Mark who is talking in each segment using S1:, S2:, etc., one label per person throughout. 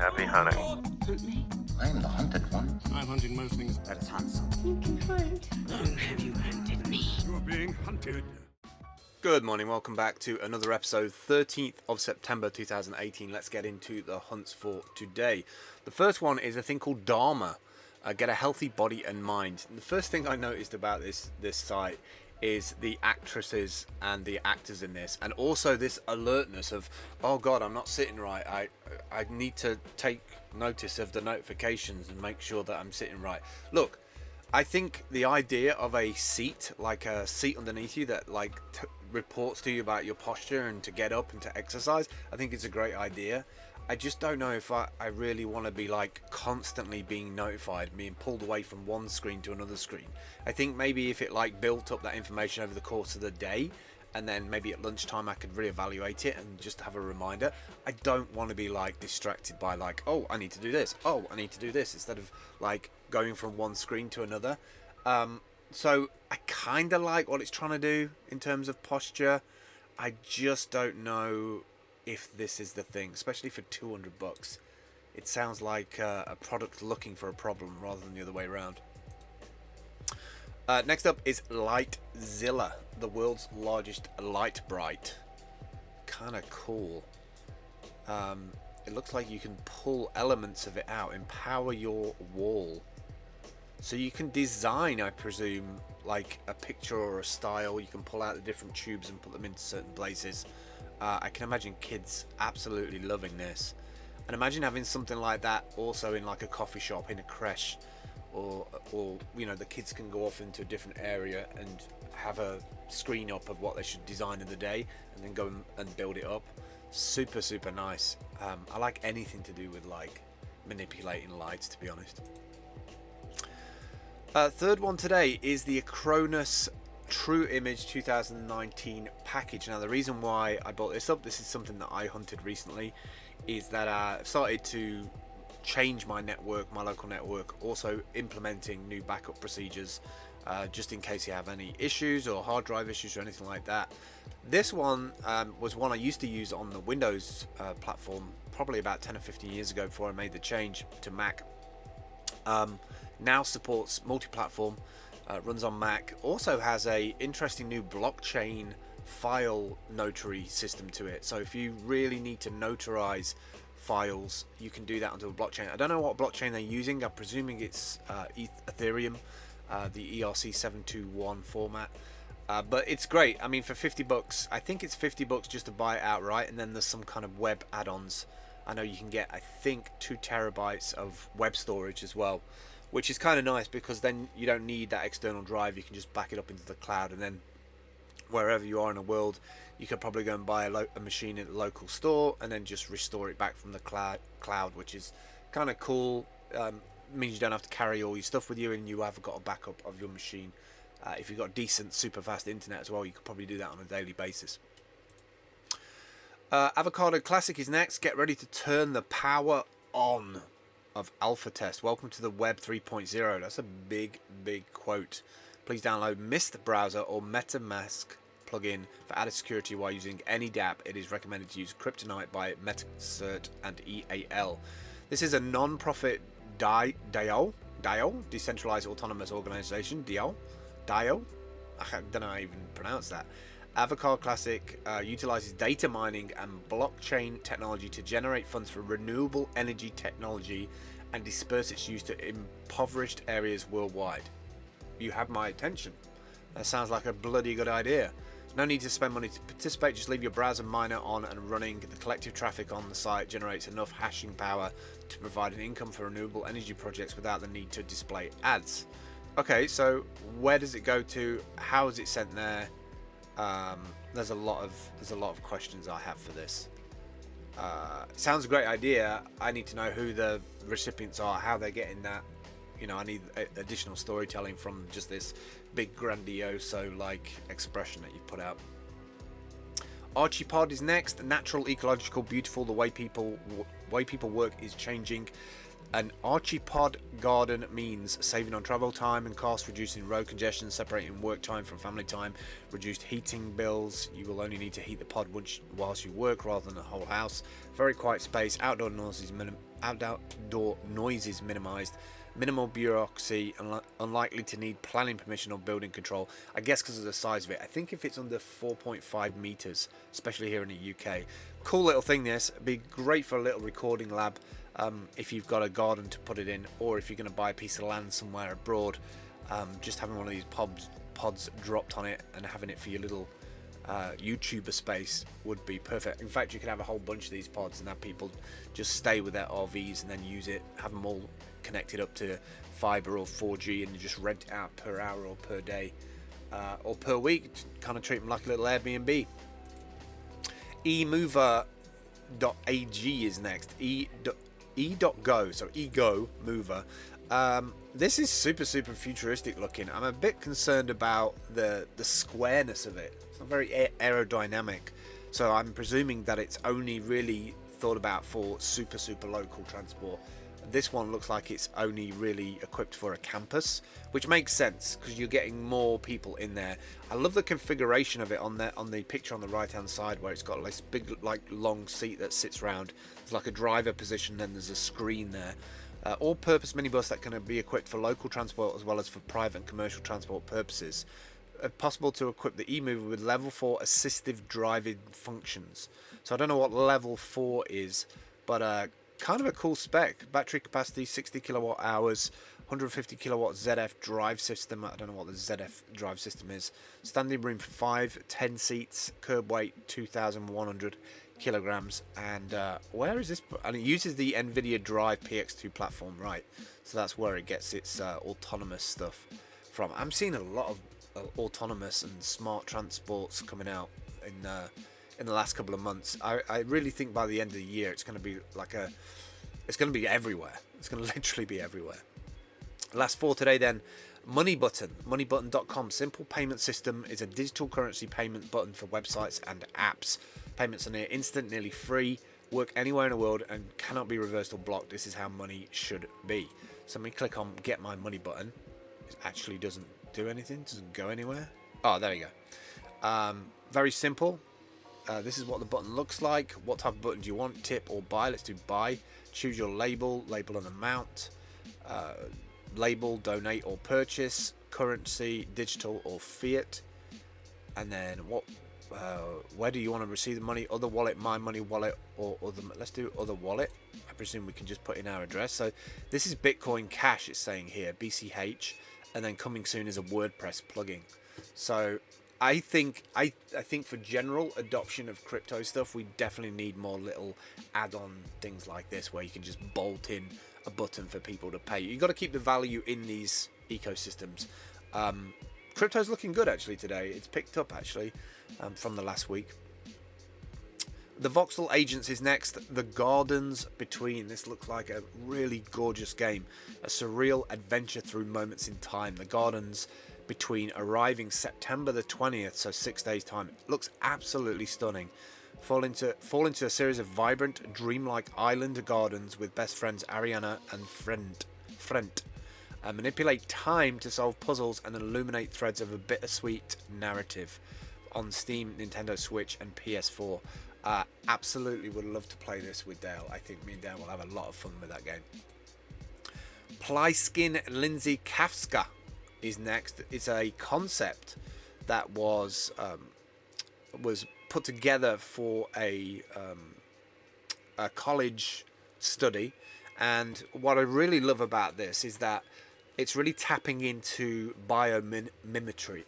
S1: Happy hunting.
S2: Hunt me.
S3: I'm the hunted one.
S4: I'm hunting most things.
S2: Let's hunt something. You can hunt. Oh, have you hunted me?
S4: You're being hunted.
S5: Good morning, welcome back to another episode, 13th of September 2018. Let's get into the hunts for today. The first one is a thing called Dharma, get a healthy body and mind. And the first thing I noticed about this site is the actresses and the actors in this, and also this alertness of, oh god, I'm not sitting right, I need to take notice of the notifications and make sure that I'm sitting right. Look, I think the idea of a seat, like a seat underneath you that like reports to you about your posture and to get up and to exercise, I think it's a great idea. I just don't know if I really want to be like constantly being notified, being pulled away from one screen to another screen. I think maybe if it like built up that information over the course of the day, and then maybe at lunchtime I could reevaluate it and just have a reminder. I don't want to be like distracted by like, oh, I need to do this, oh, I need to do this, instead of like going from one screen to another. So I kind of like what it's trying to do in terms of posture. I just don't know if this is the thing, especially for 200 bucks. It sounds like a product looking for a problem rather than the other way around. Next up is Zillah, the world's largest light bright. Kind of cool. It looks like you can pull elements of it out, empower your wall. So you can design, I presume, like a picture or a style. You can pull out the different tubes and put them into certain places. I can imagine kids absolutely loving this, and imagine having something like that also in like a coffee shop, in a creche, or you know, the kids can go off into a different area and have a screen up of what they should design in the day, and then go and build it up. Super nice. I like anything to do with like manipulating lights, to be honest. Third one today is the Acronis True Image 2019 package. Now the reason why I brought this up, this is something that I hunted recently, is that I've started to change my network, my local network, also implementing new backup procedures just in case you have any issues or hard drive issues or anything like that. This one was one I used to use on the Windows platform probably about 10 or 15 years ago before I made the change to Mac. Now supports multi-platform, runs on Mac, also has a interesting new blockchain file notary system to it. So if you really need to notarize files, you can do that onto a blockchain. I don't know what blockchain they're using. I'm presuming it's Ethereum, the ERC721 format. But it's great. I mean, for 50 bucks, I think it's 50 bucks just to buy it outright, and then there's some kind of web add-ons. I know you can get, I think, 2 terabytes of web storage as well, which is kind of nice because then you don't need that external drive. You can just back it up into the cloud, and then wherever you are in the world, you could probably go and buy a machine at the local store and then just restore it back from the cloud, which is kind of cool. Means you don't have to carry all your stuff with you, and you have got a backup of your machine. If you've got decent super fast internet as well, you could probably do that on a daily basis. Avocado Classic is next. Get ready to turn the power on of alpha test. Welcome to the web 3.0. That's a big quote. Please download Mist browser or MetaMask plugin for added security while using any dApp. It is recommended to use Kryptonite by MetaCert and EAL. This is a non-profit DAO, decentralized autonomous organization. DAO. I don't know how I even pronounce that. Avocado Classic utilizes data mining and blockchain technology to generate funds for renewable energy technology and disperse its use to impoverished areas worldwide. You have my attention. That sounds like a bloody good idea. No need to spend money to participate, just leave your browser miner on and running. The collective traffic on the site generates enough hashing power to provide an income for renewable energy projects without the need to display ads. Okay, so where does it go to? How is it sent there? There's a lot of questions I have for this. It sounds a great idea. I need to know who the recipients are, how they're getting that. You know, I need additional storytelling from just this big grandiose like expression that you put out. Archy Pod is next. Natural, ecological, beautiful. The way people work is changing. An Archy Pod garden means saving on travel time and costs, reducing road congestion, separating work time from family time, reduced heating bills. You will only need to heat the pod whilst you work rather than the whole house. Very quiet space, outdoor noise is outdoor noises minimized, minimal bureaucracy, and unlikely to need planning permission or building control. I guess because of the size of it. I think if it's under 4.5 meters, especially here in the UK, cool little thing. This be great for a little recording lab if you've got a garden to put it in, or if you're going to buy a piece of land somewhere abroad. Just having one of these pods dropped on it and having it for your little YouTuber space would be perfect. In fact, you could have a whole bunch of these pods and have people just stay with their RVs and then use it, have them all connected up to fiber or 4G, and just rent it out per hour or per day or per week. Kind of treat them like a little Airbnb. EgoMover.ag is next. e.go, so EgoMover. This is super futuristic looking. I'm a bit concerned about the squareness of it. It's not very aerodynamic, so I'm presuming that it's only really thought about for super local transport. This one looks like it's only really equipped for a campus, which makes sense because you're getting more people in there. I love the configuration of it on the picture on the right hand side, where it's got this big long seat that sits round. It's like a driver position, and there's a screen there. All-purpose minibus that can be equipped for local transport as well as for private and commercial transport purposes. Possible to equip the e-mover with level 4 assistive driving functions. So I don't know what level 4 is, but kind of a cool spec. Battery capacity 60 kilowatt hours, 150 kilowatt ZF drive system. I don't know what the ZF drive system is. Standing room for 5, 10 seats. Curb weight 2,100 kilograms. And where is this? And it uses the NVIDIA Drive PX2 platform, right? So that's where it gets its autonomous stuff from. I'm seeing a lot of autonomous and smart transports coming out in the last couple of months. I really think by the end of the year it's going to be it's going to be everywhere. It's going to literally be everywhere. Last four today then. MoneyButton, MoneyButton.com. Simple payment system is a digital currency payment button for websites and apps. Payments are near instant, nearly free, work anywhere in the world, and cannot be reversed or blocked. This is how money should be. So let me click on Get My Money button. It actually doesn't do anything, doesn't go anywhere. Oh, there you go. Very simple. This is what the button looks like. What type of button do you want? Tip or buy? Let's do buy. Choose your label an amount. Label, donate or purchase. Currency, digital or fiat. And then where do you want to receive the money? Other wallet, my money wallet, or other. Let's do other wallet. I presume we can just put in our address. So this is Bitcoin Cash, it's saying here, BCH, and then coming soon is a WordPress plugin. So I think for general adoption of crypto stuff, we definitely need more little add-on things like this, where you can just bolt in a button for people to pay. You've got to keep the value in these ecosystems. Crypto's looking good actually today. It's picked up actually from the last week. The voxel agents is next. The Gardens Between. This looks like a really gorgeous game. A surreal adventure through moments in time. The Gardens Between, arriving September the 20th, so 6 days time. It looks absolutely stunning. Fall into a series of vibrant, dreamlike island gardens with best friends Ariana and Frent. Manipulate time to solve puzzles and illuminate threads of a bittersweet narrative on Steam, Nintendo Switch and PS4. Absolutely would love to play this with Dale. I think me and Dale will have a lot of fun with that game. Ply Skin Lindsay Kafska is next. It's a concept that was put together for a college study, and what I really love about this is that it's really tapping into biomimicry,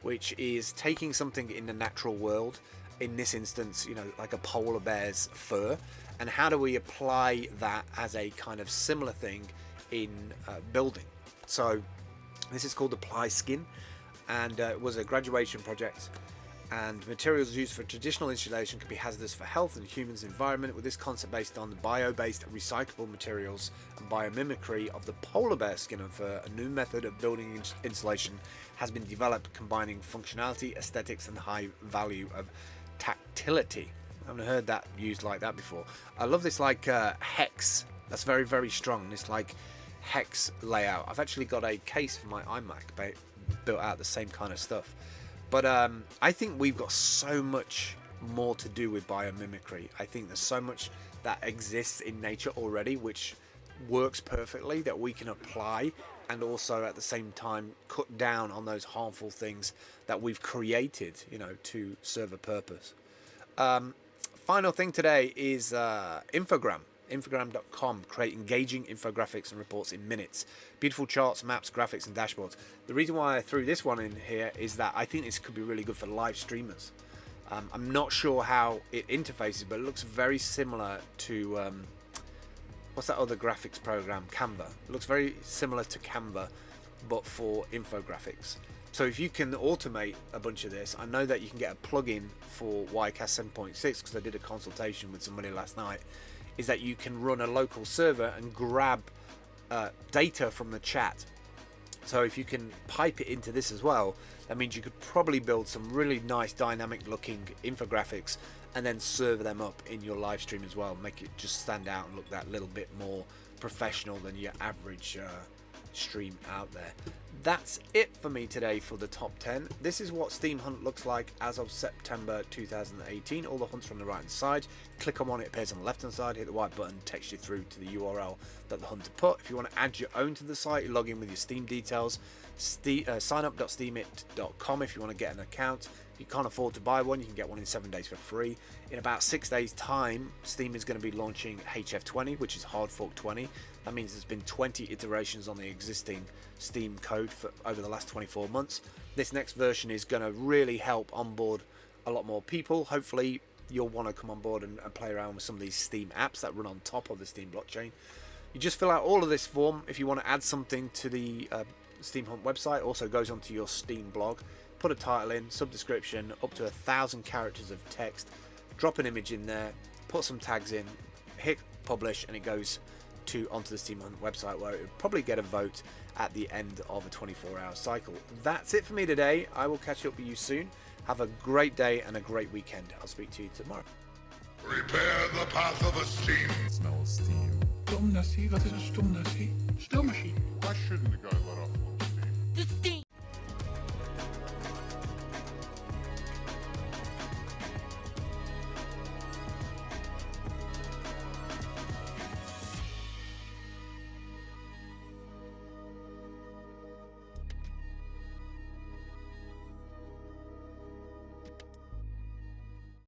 S5: which is taking something in the natural world, in this instance, you know, like a polar bear's fur, and how do we apply that as a kind of similar thing in building. So this is called the Ply Skin, and it was a graduation project, and materials used for traditional installation can be hazardous for health and humans' environment. With this concept based on the bio-based recyclable materials and biomimicry of the polar bear skin and fur, a new method of building insulation has been developed, combining functionality, aesthetics and high value of tactility. I haven't heard that used like that before. I love this like hex. That's very strong. This like hex layout. I've actually got a case for my iMac built out the same kind of stuff. But I think we've got so much more to do with biomimicry. I think there's so much that exists in nature already, which works perfectly, that we can apply, and also at the same time cut down on those harmful things that we've created, you know, to serve a purpose. Final thing today is InfoGraham. InfoGraham.com. Create engaging infographics and reports in minutes. Beautiful charts, maps, graphics, and dashboards. The reason why I threw this one in here is that I think this could be really good for live streamers. I'm not sure how it interfaces, but it looks very similar to what's that other graphics program? Canva. It looks very similar to Canva, but for infographics. So if you can automate a bunch of this, I know that you can get a plugin for YCast 7.6 because I did a consultation with somebody last night, is that you can run a local server and grab data from the chat. So if you can pipe it into this as well, that means you could probably build some really nice dynamic looking infographics and then serve them up in your live stream as well, make it just stand out and look that little bit more professional than your average stream out there. That's it for me today for the top 10. This is what Steam Hunt looks like as of September 2018. All the hunts from the right hand side. Click on one, it appears on the left hand side. Hit the white button, takes you through to the URL that the hunter put. If you want to add your own to the site, you log in with your Steam details. Signup.steemit.com if you want to get an account. If you can't afford to buy one, you can get one in 7 days for free. In about 6 days time, Steam is going to be launching HF20, which is hard fork 20. That means there's been 20 iterations on the existing Steam code for over the last 24 months. This next version is going to really help onboard a lot more people. Hopefully you'll want to come on board and play around with some of these Steam apps that run on top of the Steam blockchain. You just fill out all of this form. If you want to add something to the Steam Hunt website, also goes onto your Steam blog. Put a title in, sub-description, up to 1,000 characters of text. Drop an image in there, put some tags in, hit publish, and it goes onto the Steam Hunt website, where it will probably get a vote at the end of a 24-hour cycle. That's it for me today. I will catch up with you soon. Have a great day and a great weekend. I'll speak to you tomorrow.
S4: Prepare the path of a steam.
S1: Smell steam.
S4: Stomnassi, wat is een stomnassi? Stomnassi. Why shouldn't a guy let off